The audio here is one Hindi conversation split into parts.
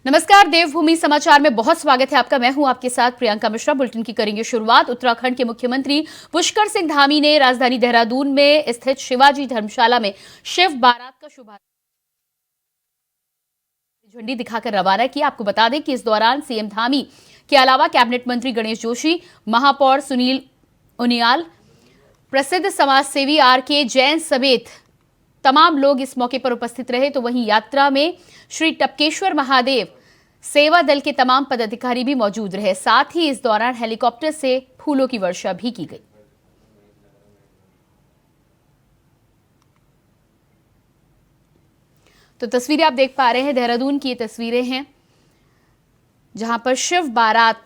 नमस्कार, देवभूमि समाचार में बहुत स्वागत है आपका। मैं हूं आपके साथ प्रियंका मिश्रा। बुलेटिन की करेंगे शुरुआत। उत्तराखंड के मुख्यमंत्री पुष्कर सिंह धामी ने राजधानी देहरादून में स्थित शिवाजी धर्मशाला में शिव बारात का शुभारंभ झंडी दिखाकर रवाना किया। आपको बता दें कि इस दौरान सीएम धामी के अलावा कैबिनेट मंत्री गणेश जोशी, महापौर सुनील उनियाल, प्रसिद्ध समाजसेवी आर.के. जैन समेत तमाम लोग इस मौके पर उपस्थित रहे। तो वहीं यात्रा में श्री टपकेश्वर महादेव सेवा दल के तमाम पदाधिकारी भी मौजूद रहे। साथ ही इस दौरान हेलीकॉप्टर से फूलों की वर्षा भी की गई। तो तस्वीरें आप देख पा रहे हैं, देहरादून की ये तस्वीरें हैं जहां पर शिव बारात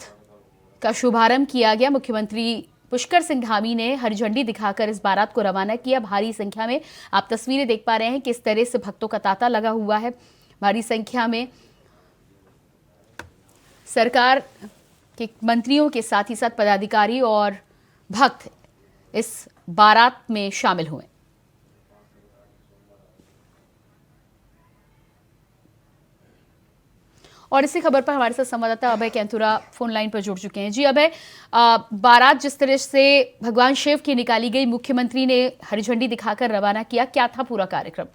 का शुभारंभ किया गया। मुख्यमंत्री पुष्कर सिंह धामी ने हरी झंडी दिखाकर इस बारात को रवाना किया। भारी संख्या में आप तस्वीरें देख पा रहे हैं कि इस तरह से भक्तों का तांता लगा हुआ है। भारी संख्या में सरकार के मंत्रियों के साथ ही साथ पदाधिकारी और भक्त इस बारात में शामिल हुए। और इसी खबर पर हमारे साथ संवाददाता अभय कैंथुरा फोन लाइन पर जुड़ चुके हैं। जी अभय, बारात जिस तरह से भगवान शिव की निकाली गई, मुख्यमंत्री ने हरी झंडी दिखाकर रवाना किया, क्या था पूरा कार्यक्रम?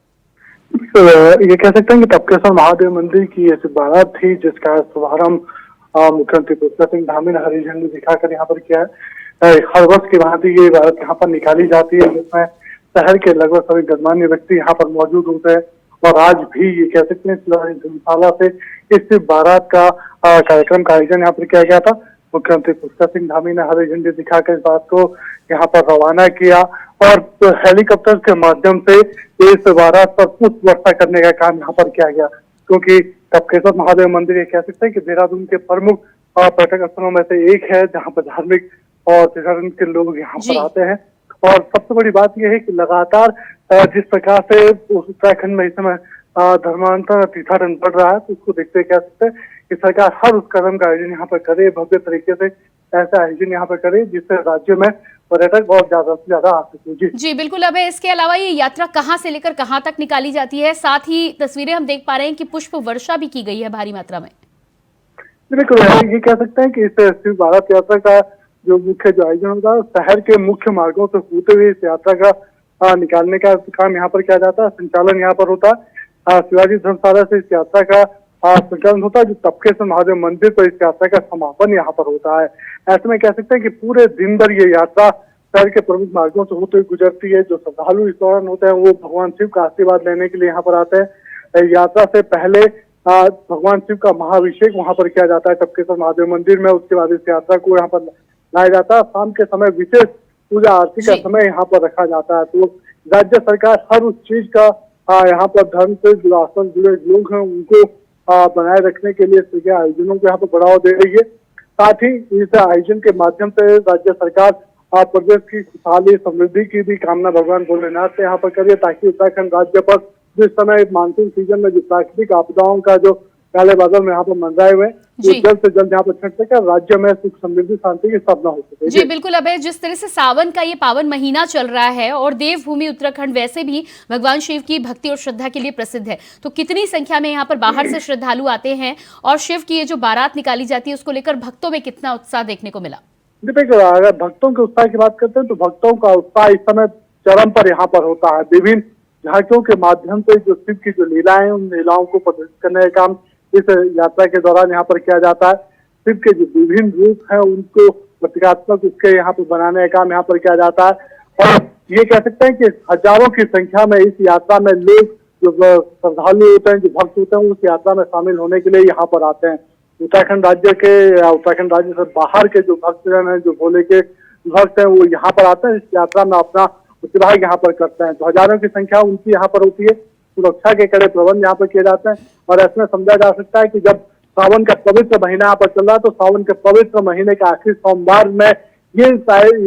ये कह सकते हैं कि टपकेश्वर महादेव मंदिर की ऐसी बारात थी जिसका शुभारंभ मुख्यमंत्री पुष्कर सिंह धामी ने हरी झंडी दिखाकर यहाँ पर किया है। हर वर्ष की भांति ये बारात यहाँ पर निकाली जाती है, जिसमें शहर के लगभग सभी गणमान्य व्यक्ति यहाँ पर मौजूद होते हैं। और आज भी ये कह सकते हैं धर्मशाला से इस बारात का कार्यक्रम का आयोजन यहाँ पर किया गया था। मुख्यमंत्री पुष्कर सिंह धामी ने हरी झंडी दिखाकर इस बात को यहाँ पर रवाना किया और हेलीकॉप्टर के माध्यम से इस बारात पर पुष्प वर्षा करने का काम यहाँ पर किया गया, क्योंकि टपकेश्वर महादेव मंदिर ये कह सकते हैं कि देहरादून के प्रमुख पर्यटक स्थलों में से एक है, जहाँ पर धार्मिक और तीर्थाटन के लोग यहाँ पर आते हैं। और सबसे बड़ी बात यह है कि लगातार जिस प्रकार से उत्तराखंड में इस समय धर्मांतरण तीर्थाटन बढ़ रहा है, तो उसको देखते कह सकते हैं कि सरकार हर उस कदम का आयोजन यहाँ पर करे, भव्य तरीके से ऐसा आयोजन यहाँ पर करे जिससे राज्य में पर्यटक और ज्यादा से ज्यादा आ सके। जी बिल्कुल। अब इसके अलावा ये यात्रा कहाँ से लेकर कहाँ तक निकाली जाती है? साथ ही तस्वीरें हम देख पा रहे हैं कि पुष्प वर्षा भी की गई है भारी मात्रा में। बिल्कुल, ये कह सकते हैं कि इस शिव बारात यात्रा का जो मुख्य जो आयोजन होता है, शहर के मुख्य मार्गों से होते हुए इस यात्रा का निकालने का काम यहाँ पर किया जाता है। संचालन यहाँ पर होता है शिवाजी धर्मशाला से इस यात्रा का संचालन होता है, जो टपकेश्वर महादेव मंदिर पर इस यात्रा का समापन यहाँ पर होता है। ऐसे में कह सकते हैं कि पूरे दिन भर ये यात्रा शहर के प्रमुख मार्गों से होते हुए गुजरती है। जो श्रद्धालु इस दौरान होते हैं वो भगवान शिव का आशीर्वाद लेने के लिए यहाँ पर आते हैं। यात्रा से पहले भगवान शिव का महाअभिषेक वहाँ पर किया जाता है टपकेश्वर महादेव मंदिर में। उसके बाद इस यात्रा को यहाँ पर लाया जाता है। शाम के समय विशेष पूजा आरती का समय यहाँ पर रखा जाता है। तो राज्य सरकार हर उस चीज का यहाँ पर धर्म से जुड़े लोग हैं उनको बनाए रखने के लिए आयोजनों को यहाँ पर बढ़ावा दे रही है। साथ ही इस आयोजन के माध्यम से राज्य सरकार प्रदेश की खुशहाली समृद्धि की भी कामना भगवान भोलेनाथ से यहाँ पर करिए, ताकि उत्तराखंड राज्य पर जिस समय मानसून सीजन में जो प्राकृतिक आपदाओं का जो काले बादल में यहाँ पर मंडराए हुए जल्द से जल्द यहाँ पर छट सके, राज्य में सुख समृद्धि शांति की स्थापना हो सके। जी बिल्कुल। अब जिस तरह से सावन का ये पावन महीना चल रहा है और देवभूमि उत्तराखंड वैसे भी भगवान शिव की भक्ति और श्रद्धा के लिए प्रसिद्ध है, तो कितनी संख्या में यहाँ पर बाहर से श्रद्धालु आते हैं और शिव की ये जो बारात निकाली जाती है उसको लेकर भक्तों में कितना उत्साह देखने को मिला? देखिए, अगर भक्तों के उत्साह की बात करते हैं तो भक्तों का उत्साह इस समय चरम पर यहाँ पर होता है। विभिन्न झांकियों के माध्यम से जो शिव की जो लीलाएं हैं उन लीलाओं को प्रदर्शित करने का काम इस यात्रा के दौरान यहाँ पर किया जाता है। शिव के जो विभिन्न रूप हैं उनको प्रतीकात्मक उसके यहाँ पर बनाने का काम यहाँ पर किया जाता है। और ये कह सकते हैं कि हजारों की संख्या में इस यात्रा में लोग जो श्रद्धालु होते हैं, जो भक्त होते हैं, उस यात्रा में शामिल होने के लिए यहाँ पर आते हैं। उत्तराखंड राज्य से बाहर के जो भक्तजन हैं, जो भोले के भक्त हैं, वो यहाँ पर आते हैं, इस यात्रा में अपना उत्साह यहाँ पर करते हैं। तो हजारों की संख्या उनकी यहाँ पर होती है। सुरक्षा के कड़े प्रबंध यहाँ पर किए जाते हैं और ऐसे में समझा जा सकता है कि जब सावन का पवित्र महीना यहाँ पर चल रहा है तो सावन के पवित्र महीने के आखिरी सोमवार में ये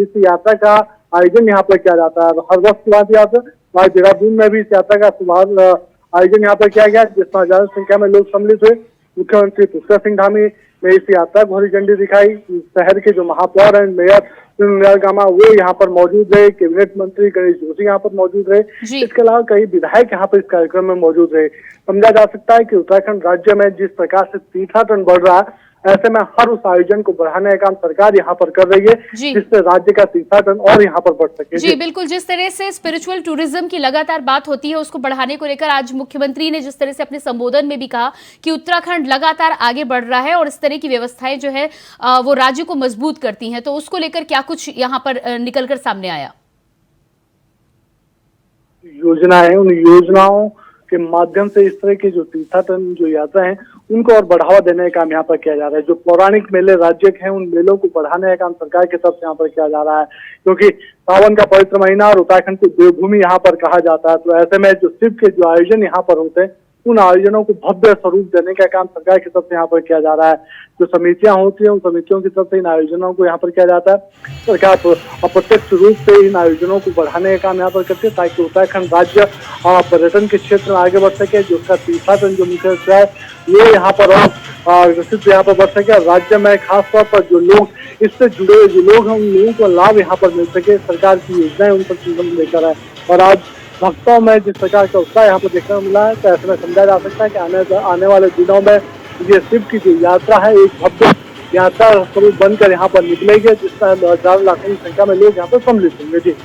इस यात्रा का आयोजन यहाँ पर किया जाता है। हर वर्ष की बात याद है, आज देहरादून में भी इस यात्रा का शुभारंभ आयोजन यहाँ पर किया गया, जिसमें हजारों संख्या में लोग सम्मिलित हुए। मुख्यमंत्री पुष्कर सिंह धामी में इस यात्रा को हरी झंडी दिखाई। शहर के जो महापौर हैं, मेयर सुनील गामा, वो यहाँ पर मौजूद रहे। कैबिनेट मंत्री गणेश जोशी यहाँ पर मौजूद रहे। इसके अलावा कई विधायक यहाँ पर इस कार्यक्रम में मौजूद रहे। समझा जा सकता है कि उत्तराखंड राज्य में जिस प्रकार से तीर्थाटन बढ़ रहा है, ऐसे में हर उस आयोजन को बढ़ाने का काम सरकार यहाँ पर कर रही है, जिससे राज्य का तीर्थाटन और यहाँ पर बढ़ सके। जी बिल्कुल, जिस तरह से स्पिरिचुअल टूरिज्म की लगातार बात होती है, उसको बढ़ाने को लेकर आज मुख्यमंत्री ने जिस तरह से अपने संबोधन में भी कहा कि उत्तराखंड लगातार आगे बढ़ रहा है और इस तरह की व्यवस्थाएं जो है वो राज्य को मजबूत करती हैं, तो उसको लेकर क्या कुछ यहाँ पर निकलकर सामने आया? योजना है, उन योजनाओं के माध्यम से इस तरह की जो तीर्थाटन जो यात्रा है उनको और बढ़ावा देने का काम यहाँ पर किया जा रहा है। जो पौराणिक मेले राज्य के हैं, उन मेलों को बढ़ाने का काम सरकार की तरफ से यहाँ पर किया जा रहा है, क्योंकि सावन का पवित्र महीना और उत्तराखंड की देवभूमि यहाँ पर कहा जाता है। तो ऐसे में जो शिव के जो आयोजन यहाँ पर होते हैं, उन आयोजनों को भव्य स्वरूप देने का काम सरकार की तरफ से यहाँ पर किया जा रहा है। जो समितियां होती हैं, उन समितियों की तरफ से इन आयोजनों को यहाँ पर किया जाता है। सरकार अप्रत्यक्ष रूप से इन आयोजनों को बढ़ाने का काम यहाँ पर करती है, ताकि उत्तराखंड राज्य पर्यटन के क्षेत्र में आगे बढ़ सके। जो उसका तीर्थाटन जो मुख्य है, ये यहाँ पर विकसित यहाँ पर बढ़ सके। राज्य में खासतौर पर जो लोग इससे जुड़े हुए जो लोग हैं, उन लोगों को लाभ यहाँ पर मिल सके। सरकार की योजनाएं उन पर जीवन लेकर है और आज भक्तों में जिस प्रकार का उत्साह यहाँ पर देखने को मिला है, तो ऐसे में समझा जा सकता है कि आने वाले दिनों में ये शिव की जो यात्रा है, एक भव्य यात्रा स्वरूप बनकर यहाँ पर निकलेगी, जिसमें हजारों लाखों की संख्या में लोग यहाँ पर सम्मिलित होंगे।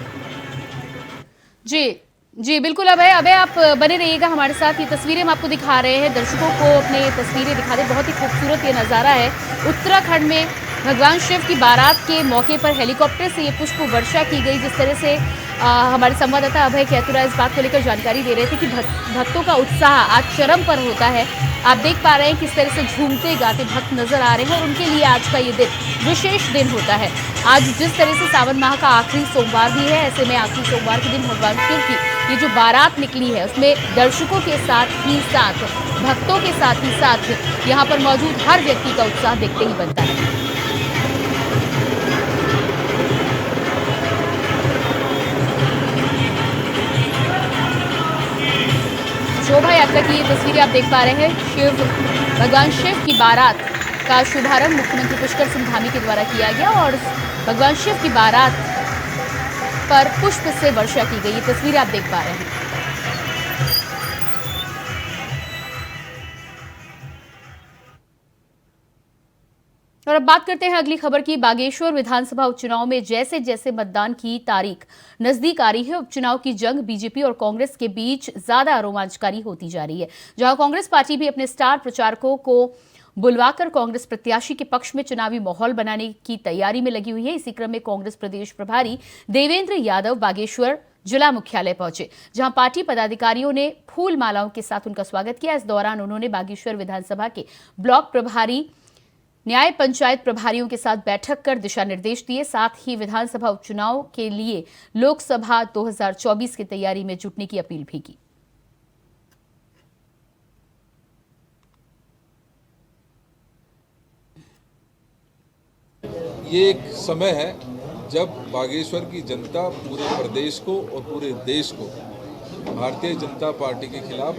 जी बिल्कुल। अभय आप बने रहिएगा हमारे साथ। ये तस्वीरें हम आपको दिखा रहे हैं, दर्शकों को अपने तस्वीरें दिखा दे। बहुत ही खूबसूरत ये नज़ारा है। उत्तराखंड में भगवान शिव की बारात के मौके पर हेलीकॉप्टर से ये पुष्प वर्षा की गई। जिस तरह से हमारे संवाददाता अभय कैतुरा इस बात को लेकर जानकारी दे रहे थे कि भक्तों का उत्साह आज चरम पर होता है। आप देख पा रहे हैं किस तरह से झूमते गाते भक्त नजर आ रहे हैं और उनके लिए आज का ये दिन विशेष दिन होता है। आज जिस तरह से सावन माह का आखिरी सोमवार भी है, ऐसे में आखिरी सोमवार के दिन भगवान शिव की ये जो बारात निकली है, उसमें दर्शकों के साथ ही साथ भक्तों के साथ ही साथ यहाँ पर मौजूद हर व्यक्ति का उत्साह देखते ही बनता है। शोभा यात्रा की ये तस्वीरें आप देख पा रहे हैं। भगवान शिव की बारात का शुभारंभ मुख्यमंत्री पुष्कर सिंह धामी के द्वारा किया गया और भगवान शिव की बारात पर पुष्प से वर्षा की गई। ये तस्वीरें आप देख पा रहे हैं। और अब बात करते हैं अगली खबर की। बागेश्वर विधानसभा उपचुनाव में जैसे जैसे मतदान की तारीख नजदीक आ रही है, उपचुनाव की जंग बीजेपी और कांग्रेस के बीच ज्यादा रोमांचकारी होती जा रही है। जहां कांग्रेस पार्टी भी अपने स्टार प्रचारकों को बुलवाकर कांग्रेस प्रत्याशी के पक्ष में चुनावी माहौल बनाने की तैयारी में लगी हुई है। इसी क्रम में कांग्रेस प्रदेश प्रभारी देवेंद्र यादव बागेश्वर जिला मुख्यालय पहुंचे, जहां पार्टी पदाधिकारियों ने फूल मालाओं के साथ उनका स्वागत किया। इस दौरान उन्होंने बागेश्वर विधानसभा के ब्लॉक प्रभारी, न्याय पंचायत प्रभारियों के साथ बैठक कर दिशा निर्देश दिए। साथ ही विधानसभा उपचुनाव के लिए लोकसभा 2024 की तैयारी में जुटने की अपील भी की। ये एक समय है जब बागेश्वर की जनता पूरे प्रदेश को और पूरे देश को भारतीय जनता पार्टी के खिलाफ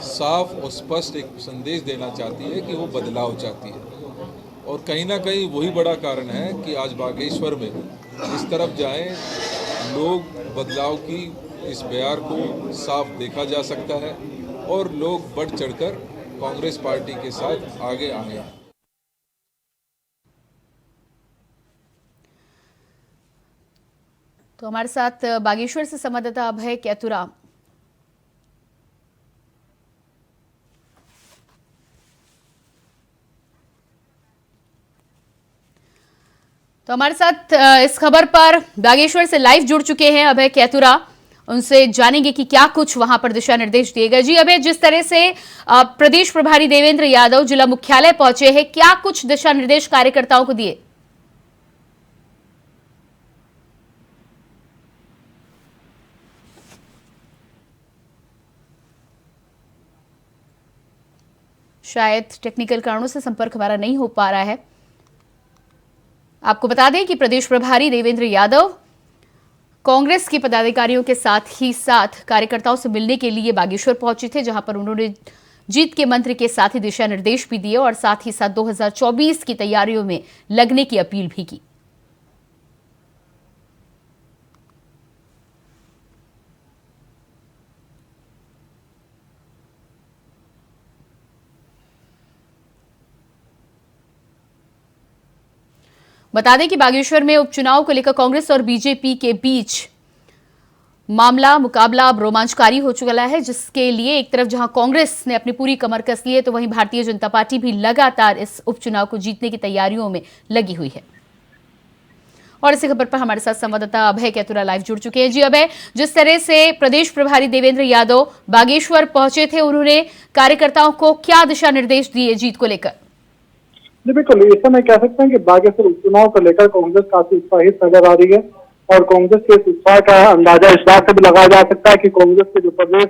साफ और स्पष्ट एक संदेश देना चाहती है कि वो बदलाव चाहती है। और कहीं ना कहीं वही बड़ा कारण है कि आज बागेश्वर में इस तरफ जाएं, लोग बदलाव की इस बयार को साफ देखा जा सकता है और लोग बढ़ चढ़कर कांग्रेस पार्टी के साथ आगे आए हैं। तो हमारे साथ बागेश्वर से संवाददाता अभय कैतुरा। तो हमारे साथ इस खबर पर बागेश्वर से लाइव जुड़ चुके हैं अभय कैतुरा। उनसे जानेंगे कि क्या कुछ वहां पर दिशा निर्देश दिए गए। जी अभय, जिस तरह से प्रदेश प्रभारी देवेंद्र यादव जिला मुख्यालय पहुंचे हैं, क्या कुछ दिशा निर्देश कार्यकर्ताओं को दिए? शायद टेक्निकल कारणों से संपर्क हमारा नहीं हो पा रहा है। आपको बता दें कि प्रदेश प्रभारी देवेंद्र यादव कांग्रेस के पदाधिकारियों के साथ ही साथ कार्यकर्ताओं से मिलने के लिए बागेश्वर पहुंचे थे, जहां पर उन्होंने जीत के मंत्र के साथ ही दिशा निर्देश भी दिए और साथ ही साथ 2024 की तैयारियों में लगने की अपील भी की। बता दें कि बागेश्वर में उपचुनाव को लेकर कांग्रेस और बीजेपी के बीच मुकाबला अब रोमांचकारी हो चुका है, जिसके लिए एक तरफ जहां कांग्रेस ने अपनी पूरी कमर कस ली है, तो वहीं भारतीय जनता पार्टी भी लगातार इस उपचुनाव को जीतने की तैयारियों में लगी हुई है। और इसी खबर पर हमारे साथ संवाददाता अभय कैतुरा लाइव जुड़ चुके हैं। जी अभय, जिस तरह से प्रदेश प्रभारी देवेंद्र यादव बागेश्वर पहुंचे थे, उन्होंने कार्यकर्ताओं को क्या दिशा निर्देश दिए जीत को लेकर? जी बिल्कुल, इस समय कह सकते हैं कि बागेश्वर उपचुनाव को लेकर कांग्रेस काफी उत्साहित नजर आ रही है और कांग्रेस के उत्साह का अंदाजा इस बात से भी लगाया जा सकता है कि कांग्रेस के जो प्रदेश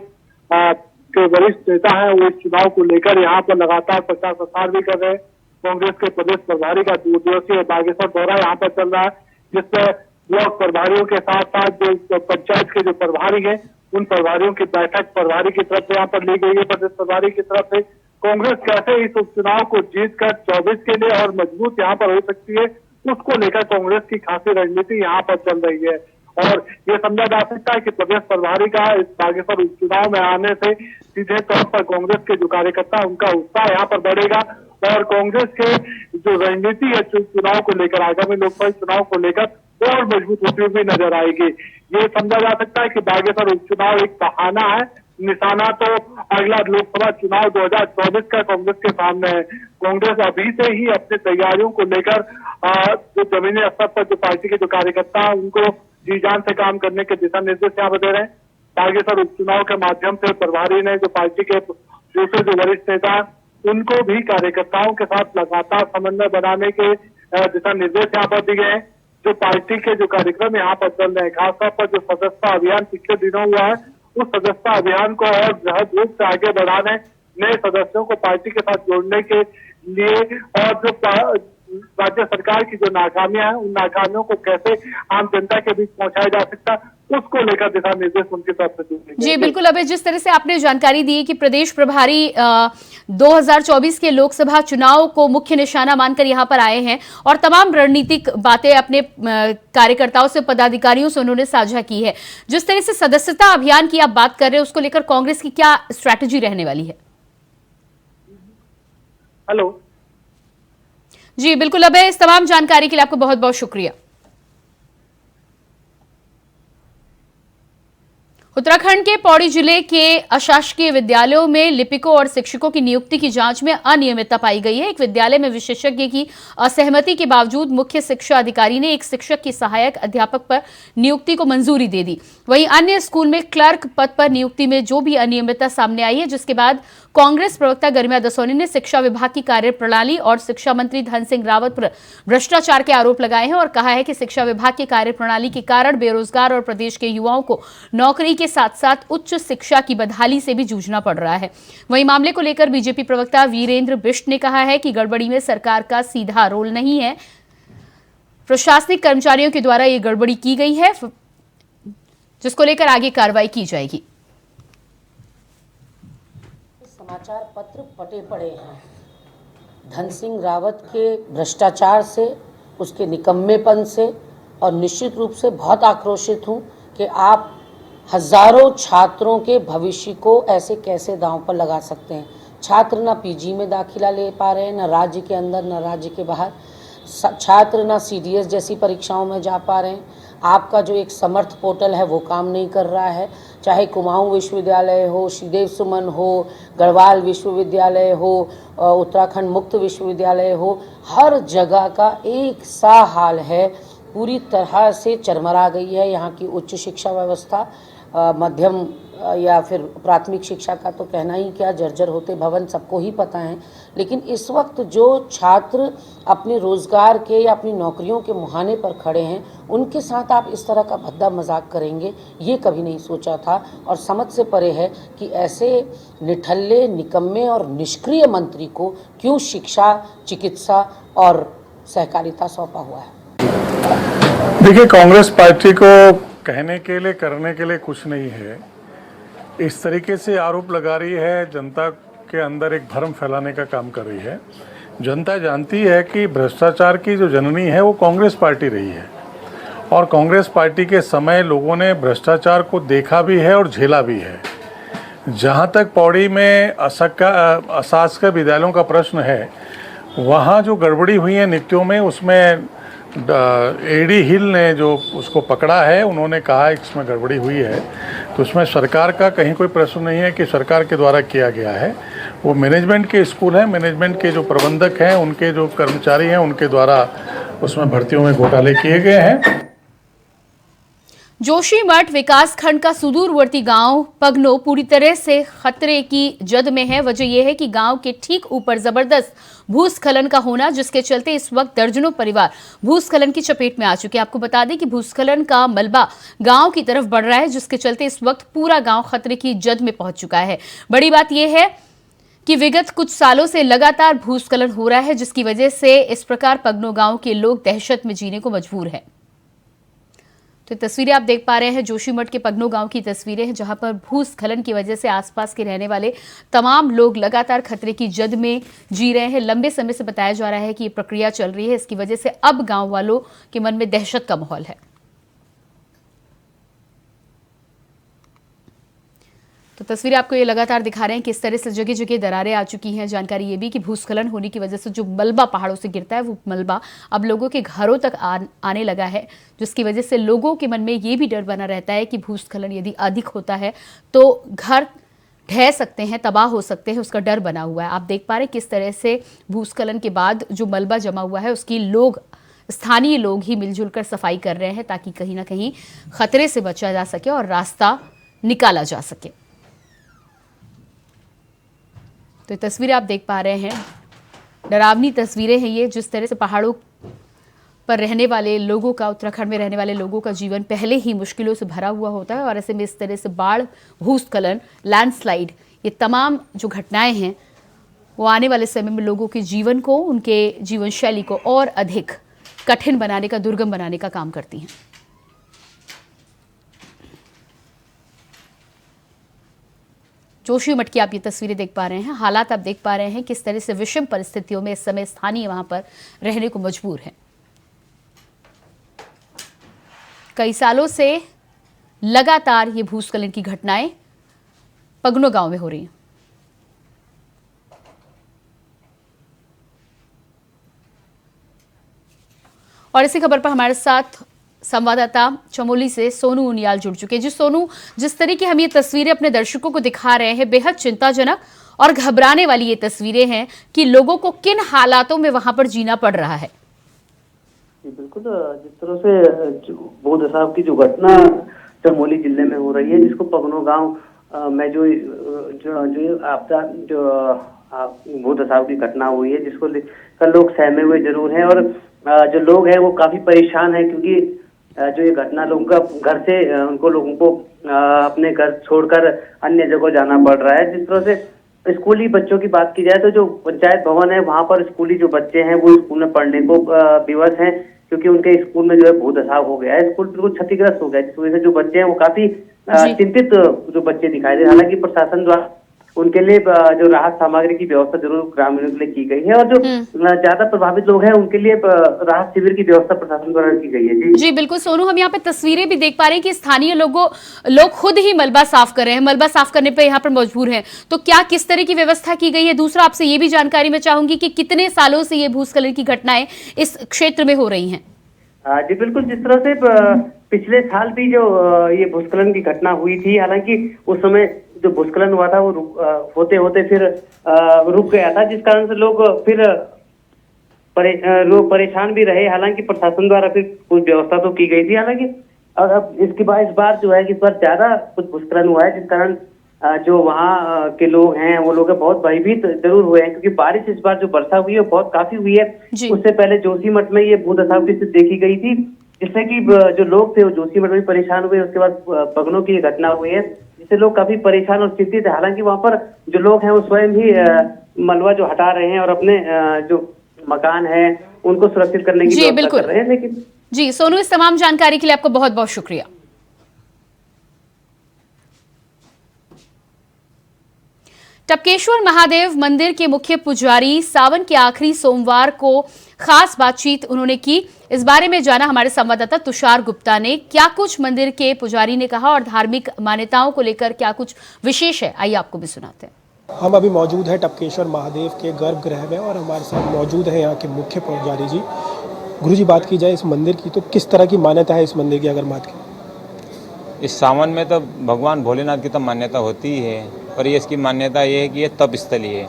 के वरिष्ठ नेता हैं वो इस चुनाव को लेकर यहाँ पर लगातार प्रचार प्रसार भी कर रहे हैं। कांग्रेस के प्रदेश प्रभारी का 2 दिवसीय बागेश्वर दौरा यहाँ पर चल रहा है, जिसमें ब्लॉक प्रभारियों के साथ साथ जो पंचायत के जो प्रभारी है उन प्रभारियों की बैठक प्रभारी की तरफ से यहाँ पर ली गई है। प्रदेश प्रभारी की तरफ से कांग्रेस कैसे इस उपचुनाव को जीतकर 24 के लिए और मजबूत यहाँ पर हो सकती है, उसको लेकर कांग्रेस की खासी रणनीति यहाँ पर चल रही है। और ये समझा जा सकता है कि प्रदेश प्रभारी का इस बागेश्वर उपचुनाव में आने से सीधे तौर पर कांग्रेस के जो कार्यकर्ता उनका उत्साह यहाँ पर बढ़ेगा और कांग्रेस के जो रणनीति है चुनाव को लेकर, आगामी लोकसभा चुनाव को लेकर और मजबूत होती हुई नजर आएगी। ये समझा जा सकता है कि बागेश्वर उपचुनाव एक बहाना है, निशाना तो अगला लोकसभा चुनाव 2024 का कांग्रेस के सामने है। कांग्रेस अभी से ही अपनी तैयारियों को लेकर जो जमीनी स्तर पर जो पार्टी के जो कार्यकर्ता हैं उनको जी जान से काम करने के दिशा निर्देश यहाँ पर दे रहे हैं। बागेश्वर उपचुनाव के माध्यम से प्रभारी ने जो पार्टी के दूसरे जो वरिष्ठ नेता उनको भी कार्यकर्ताओं के साथ लगातार समन्वय बनाने के दिशा निर्देश यहाँ पर दिए गए हैं। जो पार्टी के जो कार्यक्रम यहाँ पर चल रहे हैं, खासतौर पर जो सदस्यता अभियान पिछले दिनों हुआ है, उस सदस्यता अभियान को और बृहद रूप से आगे बढ़ाने, नए सदस्यों को पार्टी के साथ जोड़ने के लिए और जो राज्य सरकार की जो नाकामियां हैं उन नाकामियों को कैसे आम जनता के बीच पहुंचाया जा सकता है, उसको लेकर दिशा निर्देश उनकी तरफ से दिए गए। जी बिल्कुल, अभी जिस तरह से आपने जानकारी दी कि प्रदेश प्रभारी 2024 के लोकसभा चुनाव को मुख्य निशाना मानकर यहां पर आए हैं और तमाम रणनीतिक बातें अपने कार्यकर्ताओं से, पदाधिकारियों से उन्होंने साझा की है। जिस तरह से सदस्यता अभियान की आप बात कर रहे हैं, उसको लेकर कांग्रेस की क्या स्ट्रैटेजी रहने वाली है? हेलो जी बिल्कुल अभय, इस तमाम जानकारी के लिए आपको बहुत बहुत शुक्रिया। उत्तराखंड के पौड़ी जिले के अशासकीय विद्यालयों में लिपिकों और शिक्षकों की नियुक्ति की जांच में अनियमितता पाई गई है। एक विद्यालय में विशेषज्ञ की असहमति के बावजूद मुख्य शिक्षा अधिकारी ने एक शिक्षक की सहायक अध्यापक पर नियुक्ति को मंजूरी दे दी। वहीं अन्य स्कूल में क्लर्क पद पर नियुक्ति में जो भी अनियमितता सामने आई है, जिसके बाद कांग्रेस प्रवक्ता गरिमा दसोनी ने शिक्षा विभाग की कार्यप्रणाली और शिक्षा मंत्री धन सिंह रावत पर भ्रष्टाचार के आरोप लगाए हैं और कहा है कि शिक्षा विभाग की कार्यप्रणाली के कारण बेरोजगार और प्रदेश के युवाओं को नौकरी के साथ साथ उच्च शिक्षा की बदहाली से भी जूझना पड़ रहा है। वहीं मामले को लेकर बीजेपी प्रवक्ता वीरेंद्र बिष्ट ने कहा है कि गड़बड़ी में सरकार का सीधा रोल नहीं है, प्रशासनिक कर्मचारियों के द्वारा ये गड़बड़ी की गई है, जिसको लेकर आगे कार्रवाई की जाएगी। समाचार पत्र पटे पड़े हैं। धन सिंह रावत के भ्रष्टाचार से, उसके निकम्मेपन से और निश्चित रूप से बहुत आक्रोशित हूं कि आप हजारों छात्रों के भविष्य को ऐसे कैसे दांव पर लगा सकते हैं। छात्र ना पीजी में दाखिला ले पा रहे हैं, ना राज्य के अंदर ना राज्य के बाहर। छात्र ना सीडीएस जैसी परीक्षाओं में जा पा रहे हैं। आपका जो एक समर्थ पोर्टल है वो काम नहीं कर रहा है। चाहे कुमाऊं विश्वविद्यालय हो, श्रीदेव सुमन हो, गढ़वाल विश्वविद्यालय हो, उत्तराखंड मुक्त विश्वविद्यालय हो, हर जगह का एक सा हाल है। पूरी तरह से चरमरा गई है यहाँ की उच्च शिक्षा व्यवस्था। मध्यम या फिर प्राथमिक शिक्षा का तो कहना ही क्या, जर्जर होते भवन सबको ही पता है। लेकिन इस वक्त जो छात्र अपने रोजगार के या अपनी नौकरियों के मुहाने पर खड़े हैं, उनके साथ आप इस तरह का भद्दा मजाक करेंगे, ये कभी नहीं सोचा था। और समझ से परे है कि ऐसे निठल्ले, निकम्मे और निष्क्रिय मंत्री को क्यों शिक्षा, चिकित्सा और सहकारिता सौंपा हुआ है। देखिए, कांग्रेस पार्टी को कहने के लिए, करने के लिए कुछ नहीं है। इस तरीके से आरोप लगा रही है, जनता के अंदर एक भ्रम फैलाने का काम कर रही है। जनता जानती है कि भ्रष्टाचार की जो जननी है वो कांग्रेस पार्टी रही है, और कांग्रेस पार्टी के समय लोगों ने भ्रष्टाचार को देखा भी है और झेला भी है। जहाँ तक पौड़ी में अशासकीय विद्यालयों का प्रश्न है, वहाँ जो गड़बड़ी हुई है नियुक्तियों में, उसमें एडी हिल ने जो उसको पकड़ा है, उन्होंने कहा है कि इसमें गड़बड़ी हुई है। तो उसमें सरकार का कहीं कोई प्रश्न नहीं है कि सरकार के द्वारा किया गया है। वो मैनेजमेंट के स्कूल हैं, मैनेजमेंट के जो प्रबंधक हैं, उनके जो कर्मचारी हैं, उनके द्वारा उसमें भर्तियों में घोटाले किए गए हैं। जोशीमठ विकास खंड का सुदूरवर्ती गांव पगनो पूरी तरह से खतरे की जद में है। वजह यह है कि गांव के ठीक ऊपर जबरदस्त भूस्खलन का होना, जिसके चलते इस वक्त दर्जनों परिवार भूस्खलन की चपेट में आ चुके हैं। आपको बता दें कि भूस्खलन का मलबा गांव की तरफ बढ़ रहा है, जिसके चलते इस वक्त पूरा गांव खतरे की जद में पहुंच चुका है। बड़ी बात यह है कि विगत कुछ सालों से लगातार भूस्खलन हो रहा है, जिसकी वजह से इस प्रकार पगनो गांव के लोग दहशत में जीने को मजबूर हैं। तो तस्वीरें आप देख पा रहे हैं जोशीमठ के पगनो गांव की तस्वीरें हैं, जहां पर भूस्खलन की वजह से आसपास के रहने वाले तमाम लोग लगातार खतरे की जद में जी रहे हैं। लंबे समय से बताया जा रहा है कि ये प्रक्रिया चल रही है, इसकी वजह से अब गांव वालों के मन में दहशत का माहौल है। तो तस्वीरें आपको ये लगातार दिखा रहे हैं कि इस तरह से जगह जगह दरारें आ चुकी हैं। जानकारी ये भी कि भूस्खलन होने की वजह से जो मलबा पहाड़ों से गिरता है, वो मलबा अब लोगों के घरों तक आने लगा है, जिसकी वजह से लोगों के मन में ये भी डर बना रहता है कि भूस्खलन यदि अधिक होता है तो घर ढह सकते हैं, तबाह हो सकते हैं, उसका डर बना हुआ है। आप देख पा रहे हैं किस तरह से भूस्खलन के बाद जो मलबा जमा हुआ है उसकी स्थानीय लोग ही मिलजुल कर सफाई कर रहे हैं, ताकि कहीं ना कहीं खतरे से बचा जा सके और रास्ता निकाला जा सके। तो तस्वीरें आप देख पा रहे हैं, डरावनी तस्वीरें हैं ये, जिस तरह से पहाड़ों पर रहने वाले लोगों का, उत्तराखंड में रहने वाले लोगों का जीवन पहले ही मुश्किलों से भरा हुआ होता है, और ऐसे में इस तरह से बाढ़, भूस्खलन, लैंडस्लाइड, ये तमाम जो घटनाएं हैं वो आने वाले समय में लोगों के जीवन को, उनके जीवन शैली को और अधिक कठिन बनाने का, दुर्गम बनाने का काम करती हैं। जोशीमठ की आप ये तस्वीरें देख पा रहे हैं, हालात आप देख पा रहे हैं किस तरह से विषम परिस्थितियों में इस समय स्थानीय वहां पर रहने को मजबूर हैं। कई सालों से लगातार ये भूस्खलन की घटनाएं पगनो गांव में हो रही हैं। और इसी खबर पर हमारे साथ संवाददाता चमोली से सोनू उनियाल जुड़ चुके हैं। जी सोनू, जिस तरह की हम ये तस्वीरें अपने दर्शकों को दिखा रहे हैं, बेहद चिंताजनक और घबराने वाली ये तस्वीरें हैं कि लोगों को किन हालातों में वहां पर जीना पड़ रहा है। बिल्कुल, जिस तरह से भूदशा की जो घटना चमोली जिले में हो रही है, जिसको पगनो गांव में जो आपदा जो भूदशा की घटना हुई है, जिसको लेकर लोग सहमे हुए जरूर हैं, और जो लोग हैं वो काफी परेशान हैं, क्योंकि जो ये घटना लोगों का घर से लोगों को अपने घर छोड़कर अन्य जगह जाना पड़ रहा है। जिस तरह से स्कूली बच्चों की बात की जाए तो जो पंचायत भवन है वहां पर स्कूली जो बच्चे हैं वो स्कूल में पढ़ने को विवश हैं, क्योंकि उनके स्कूल में जो है भूदशा हो गया है, स्कूल बिल्कुल क्षतिग्रस्त हो गया है, जिस वजह से जो बच्चे हैं वो काफी चिंतित जो बच्चे दिखाई दे। हालांकि प्रशासन द्वारा उनके लिए जो राहत सामग्री की व्यवस्था जरूर ग्रामीणों के लिए की गई है, और जो ज्यादा प्रभावित लोग हैं उनके लिए राहत शिविर की व्यवस्था प्रशासन द्वारा की गई है। जी बिल्कुल सोनू, हम यहाँ पे तस्वीरें भी देख पा रहे हैं कि स्थानीय लोग खुद ही मलबा साफ कर रहे हैं, मलबा साफ करने पे यहाँ पर मजबूर हैं। तो क्या किस तरह की व्यवस्था की गई है? दूसरा, आपसे ये भी जानकारी मैं चाहूंगी कि कितने सालों से ये भूस्खलन की घटनाएं इस क्षेत्र में हो रही हैं? जी बिल्कुल, जिस तरह से पिछले साल भी जो ये भूस्खलन की घटना हुई थी, हालांकि उस समय जो भूस्खलन हुआ था वो होते होते फिर रुक गया था, जिस कारण से लोग फिर लोग परेशान भी रहे। हालांकि प्रशासन द्वारा फिर कुछ व्यवस्था तो की गई थी, हालांकि अब इसके बाद इस बार जो है इस बार ज्यादा कुछ भूस्खलन हुआ है, जिस कारण जो वहाँ के लोग हैं वो लोग बहुत भयभीत जरूर हुए हैं, क्योंकि बारिश इस बार जो वर्षा हुई है बहुत काफी हुई है। उससे पहले जोशीमठ में ये भूदशा की स्थिति देखी गई थी, जिससे कि जो लोग थे वो जोशीमठ में परेशान हुए। उसके बाद पगनो की घटना हुई है, जिससे लोग काफी परेशान और चिंतित है। हालांकि वहाँ पर जो लोग हैं वो स्वयं ही मलबा जो हटा रहे हैं और अपने जो मकान है उनको सुरक्षित करने की व्यवस्था कर रहे हैं। लेकिन जी सोनू, इस तमाम जानकारी के लिए आपको बहुत बहुत शुक्रिया। टपकेश्वर महादेव मंदिर के मुख्य पुजारी सावन के आखिरी सोमवार को खास बातचीत उन्होंने की। इस बारे में जाना हमारे संवाददाता तुषार गुप्ता ने। क्या कुछ मंदिर के पुजारी ने कहा और धार्मिक मान्यताओं को लेकर क्या कुछ विशेष है, आइए आपको भी सुनाते हैं। हम अभी मौजूद हैं टपकेश्वर महादेव के गर्भगृह में और हमारे साथ मौजूद हैं यहाँ के मुख्य पुजारी जी। गुरु जी, बात की जाए इस मंदिर की तो किस तरह की मान्यता है इस मंदिर की? अगर बात की इस सावन में तो भगवान भोलेनाथ की तो मान्यता होती ही है, पर ये इसकी मान्यता ये है कि ये तप स्थली है।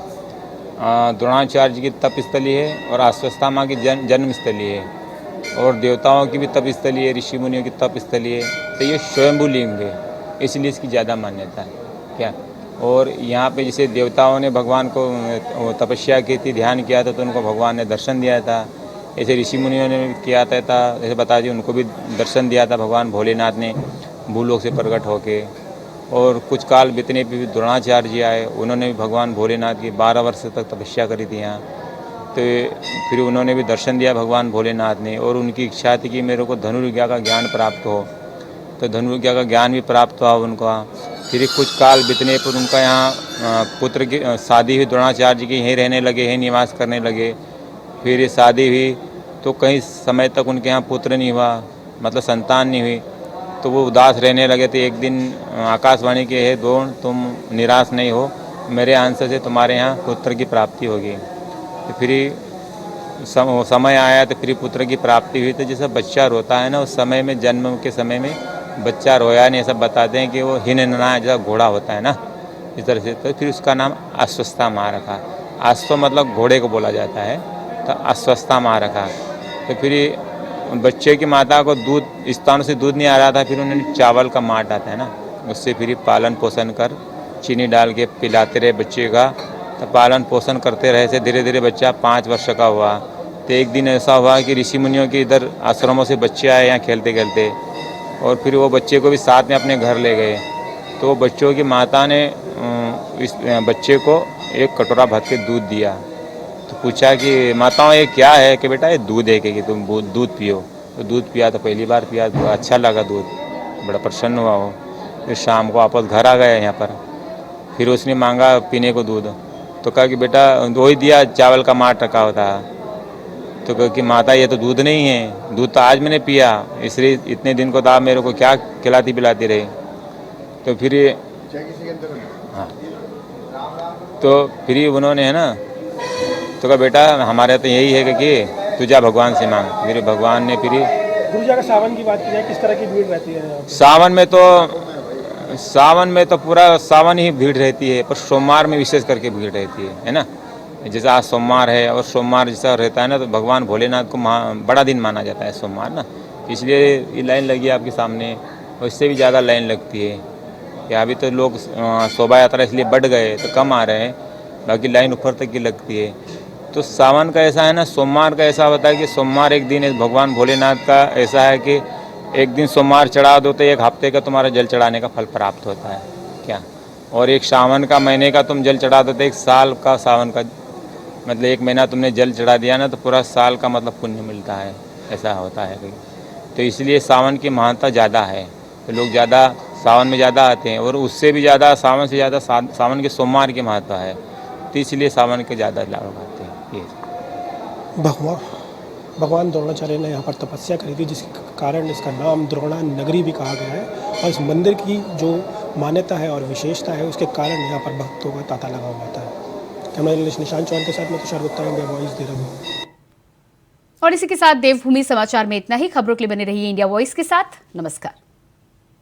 द्रोणाचार्य जी की तप स्थली है और अश्वत्थामा की जन्म स्थली है और देवताओं की भी तप स्थली है, ऋषि मुनियों की तप स्थली है। तो ये स्वयंभू लिंग है, इसलिए इसकी ज़्यादा मान्यता है क्या। और यहाँ पे जैसे देवताओं ने भगवान को तपस्या की थी, ध्यान किया था तो उनको भगवान ने दर्शन दिया था। ऐसे ऋषि मुनियों ने किया था जैसे बता दी, उनको भी दर्शन दिया था भगवान भोलेनाथ ने भूलोक से प्रकट होके। और कुछ काल बीतने पे भी द्रोणाचार्य जी आए, उन्होंने भी भगवान भोलेनाथ की 12 वर्ष तक तपस्या करी थी यहाँ। तो फिर उन्होंने भी दर्शन दिया भगवान भोलेनाथ ने और उनकी इच्छा थी कि मेरे को धनुर्विद्या का ज्ञान प्राप्त हो, तो धनुर्विद्या का ज्ञान भी प्राप्त हुआ उनको। फिर कुछ काल बीतने पर उनका यहाँ पुत्र की शादी हुई, द्रोणाचार्य जी की यहीं रहने लगे, यहीं निवास करने लगे। फिर ये शादी हुई तो कई समय तक उनके यहाँ पुत्र नहीं हुआ, मतलब संतान नहीं हुई, तो वो उदास रहने लगे। तो एक दिन आकाशवाणी के है द्रोण, तुम निराश नहीं हो, मेरे अंश से तुम्हारे यहाँ पुत्र की प्राप्ति होगी। तो फिर समय आया तो फिर पुत्र की प्राप्ति हुई। तो जैसा बच्चा रोता है ना, उस समय में जन्म के समय में बच्चा रोया नहीं, ऐसा बताते हैं कि वो हिनना जैसा घोड़ा होता है ना, इस तरह से। तो फिर उसका नाम अश्वत्थामा रखा। अश्व मतलब घोड़े को बोला जाता है, तो अश्वत्थामा रखा। तो फिर बच्चे की माता को दूध, स्तनों से दूध नहीं आ रहा था, फिर उन्होंने चावल का माट आता है ना, उससे फिर पालन पोषण कर चीनी डाल के पिलाते रहे बच्चे का। तो पालन पोषण करते रहे से धीरे धीरे बच्चा 5 वर्ष का हुआ। तो एक दिन ऐसा हुआ कि ऋषि मुनियों के इधर आश्रमों से बच्चे आए यहाँ खेलते खेलते, और फिर वो बच्चे को भी साथ में अपने घर ले गए। तो वो बच्चों की माता ने इस बच्चे को एक कटोरा भर के दूध दिया। तो पूछा कि माताओं ये क्या है? कि बेटा ये दूध है कि तुम दूध पियो। तो दूध पिया, तो पहली बार पिया तो अच्छा लगा दूध, बड़ा प्रसन्न हुआ हो। फिर शाम को वापस घर आ गया यहाँ पर, फिर उसने मांगा पीने को दूध, तो कहा कि बेटा वही दिया, चावल का माट रखा होता। तो कहा कि माता ये तो दूध नहीं है, दूध तो आज मैंने पिया, इसलिए इतने दिन को तो आप मेरे को क्या खिलाती पिलाती रही। तो फिर हाँ, तो फिर उन्होंने है ना, तो कहा बेटा हमारे तो यही है कि तू जा भगवान से मांग। फिर भगवान ने फिर गुरु जी, अगर सावन की बात की जाए किस तरह की भीड़ रहती है? सावन में तो पूरा सावन ही भीड़ रहती है, पर सोमवार में विशेष करके भीड़ रहती है ना। जैसे आज सोमवार है और सोमवार जैसा रहता है ना, तो भगवान भोलेनाथ को बड़ा दिन माना जाता है सोमवार ना, इसलिए ये लाइन लगी है आपके सामने। और इससे भी ज़्यादा लाइन लगती है कि अभी तो लोग शोभा यात्रा इसलिए बढ़ गए तो कम आ रहे हैं, बाकी लाइन ऊपर तक की लगती है। तो सावन का ऐसा है ना, सोमवार का ऐसा होता है कि सोमवार एक दिन भगवान भोलेनाथ का ऐसा है कि एक दिन सोमवार चढ़ा दो तो 1 हफ्ते का तुम्हारा जल चढ़ाने का फल प्राप्त होता है क्या। और एक सावन का महीने का तुम जल चढ़ा दो तो 1 साल का सावन का, मतलब 1 महीना तुमने जल चढ़ा दिया ना, तो पूरा साल का मतलब पुण्य मिलता है, ऐसा होता है। तो इसलिए सावन की महानता ज़्यादा है, तो लोग ज़्यादा सावन में ज़्यादा आते हैं। और उससे भी ज़्यादा, सावन से ज़्यादा सावन के सोमवार की महत्व है, तो इसलिए सावन के ज़्यादा लोग आते हैं। भगवान द्रोणाचार्य ने यहाँ पर तपस्या करी थी, जिसके कारण इसका नाम द्रोणा नगरी भी कहा गया है। और इस मंदिर की जो मान्यता है और विशेषता है, उसके कारण यहाँ पर भक्तों का तांता लगा हुआ था। कैमरा जर्नलिस्ट निशांत चौहान के साथ मैं तुषार गुप्ता, इंडिया वॉइस, देहरादून। और इसी के साथ देवभूमि समाचार में इतना ही। खबरों के लिए बने रहिए इंडिया वॉइस के साथ। नमस्कार।